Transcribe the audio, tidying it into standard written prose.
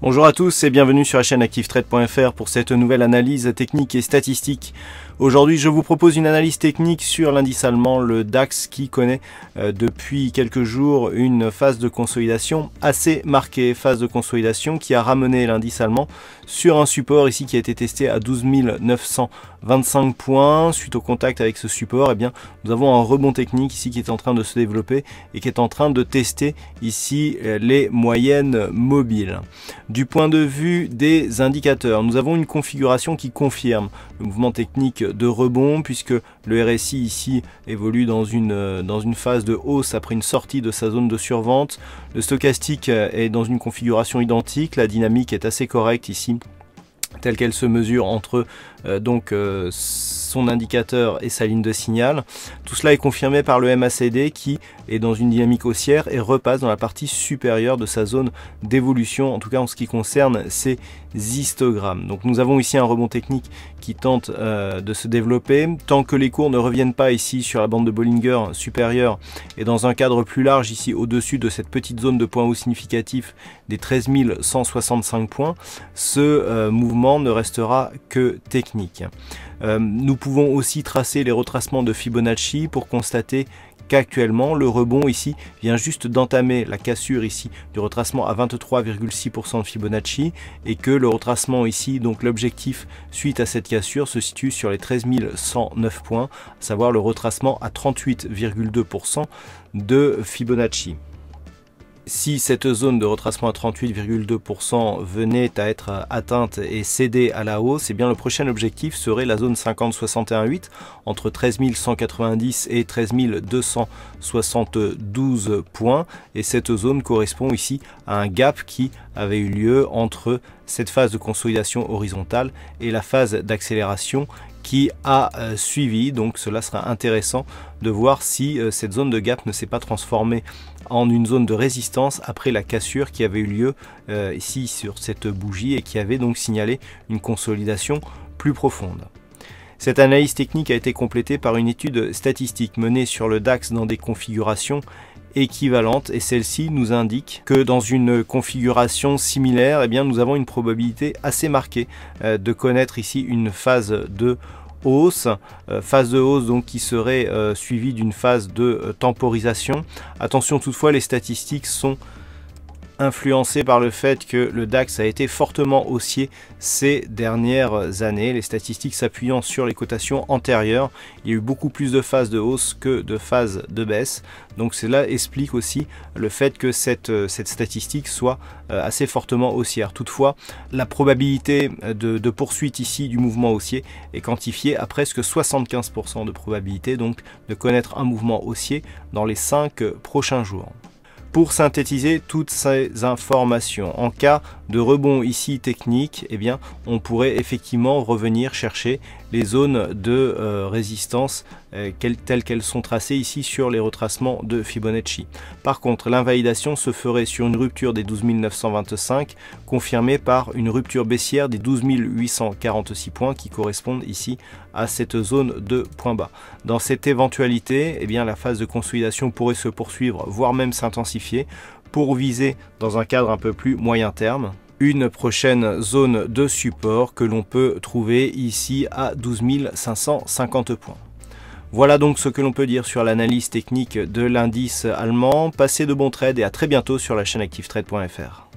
Bonjour à tous et bienvenue sur la chaîne ActiveTrade.fr pour cette nouvelle analyse technique et statistique. Aujourd'hui, je vous propose une analyse technique sur l'indice allemand, le DAX, qui connaît depuis quelques jours une phase de consolidation assez marquée. Phase de consolidation qui a ramené l'indice allemand sur un support ici qui a été testé à 12 925 points. Suite au contact avec ce support, eh bien, nous avons un rebond technique ici qui est en train de se développer et qui est en train de tester ici les moyennes mobiles. Du point de vue des indicateurs, nous avons une configuration qui confirme le mouvement technique de rebond puisque le RSI ici évolue dans une phase de hausse après une sortie de sa zone de survente. Le stochastique est dans une configuration identique, la dynamique est assez correcte ici, telle qu'elle se mesure entre son indicateur et sa ligne de signal. Tout cela est confirmé par le MACD qui est dans une dynamique haussière et repasse dans la partie supérieure de sa zone d'évolution, en tout cas en ce qui concerne ses histogrammes. Donc nous avons ici un rebond technique qui tente de se développer. Tant que les cours ne reviennent pas ici sur la bande de Bollinger supérieure et dans un cadre plus large ici au-dessus de cette petite zone de points hauts significatifs des 13 165 points, ce mouvement ne restera que technique. Nous pouvons aussi tracer les retracements de Fibonacci pour constater qu'actuellement le rebond ici vient juste d'entamer la cassure ici du retracement à 23,6% de Fibonacci et que le retracement ici, donc l'objectif suite à cette cassure, se situe sur les 13 109 points, à savoir le retracement à 38,2% de Fibonacci. Si cette zone de retracement à 38,2% venait à être atteinte et cédée à la hausse, eh bien le prochain objectif serait la zone 50-61,8 entre 13 190 et 13 272 points. Et cette zone correspond ici à un gap qui avait eu lieu entre cette phase de consolidation horizontale et la phase d'accélération qui a suivi. Donc cela sera intéressant de voir si cette zone de gap ne s'est pas transformée en une zone de résistance après la cassure qui avait eu lieu ici sur cette bougie et qui avait donc signalé une consolidation plus profonde. Cette analyse technique a été complétée par une étude statistique menée sur le DAX dans des configurations équivalente et celle-ci nous indique que dans une configuration similaire, eh bien, nous avons une probabilité assez marquée de connaître ici une phase de hausse, donc qui serait suivie d'une phase de temporisation. Attention toutefois, les statistiques sont influencé par le fait que le DAX a été fortement haussier ces dernières années, les statistiques s'appuyant sur les cotations antérieures. Il y a eu beaucoup plus de phases de hausse que de phases de baisse, donc cela explique aussi le fait que cette statistique soit assez fortement haussière. Toutefois, la probabilité de poursuite ici du mouvement haussier est quantifiée à presque 75% de probabilité donc de connaître un mouvement haussier dans les 5 prochains jours. Pour synthétiser toutes ces informations, en cas de rebond ici technique, eh bien, on pourrait effectivement revenir chercher les zones de résistance telles qu'elles sont tracées ici sur les retracements de Fibonacci. Par contre, l'invalidation se ferait sur une rupture des 12 925 confirmée par une rupture baissière des 12 846 points qui correspondent ici à cette zone de point bas. Dans cette éventualité, eh bien, la phase de consolidation pourrait se poursuivre, voire même s'intensifier pour viser dans un cadre un peu plus moyen terme une prochaine zone de support que l'on peut trouver ici à 12 550 points. Voilà donc ce que l'on peut dire sur l'analyse technique de l'indice allemand. Passez de bons trades et à très bientôt sur la chaîne ActiveTrade.fr.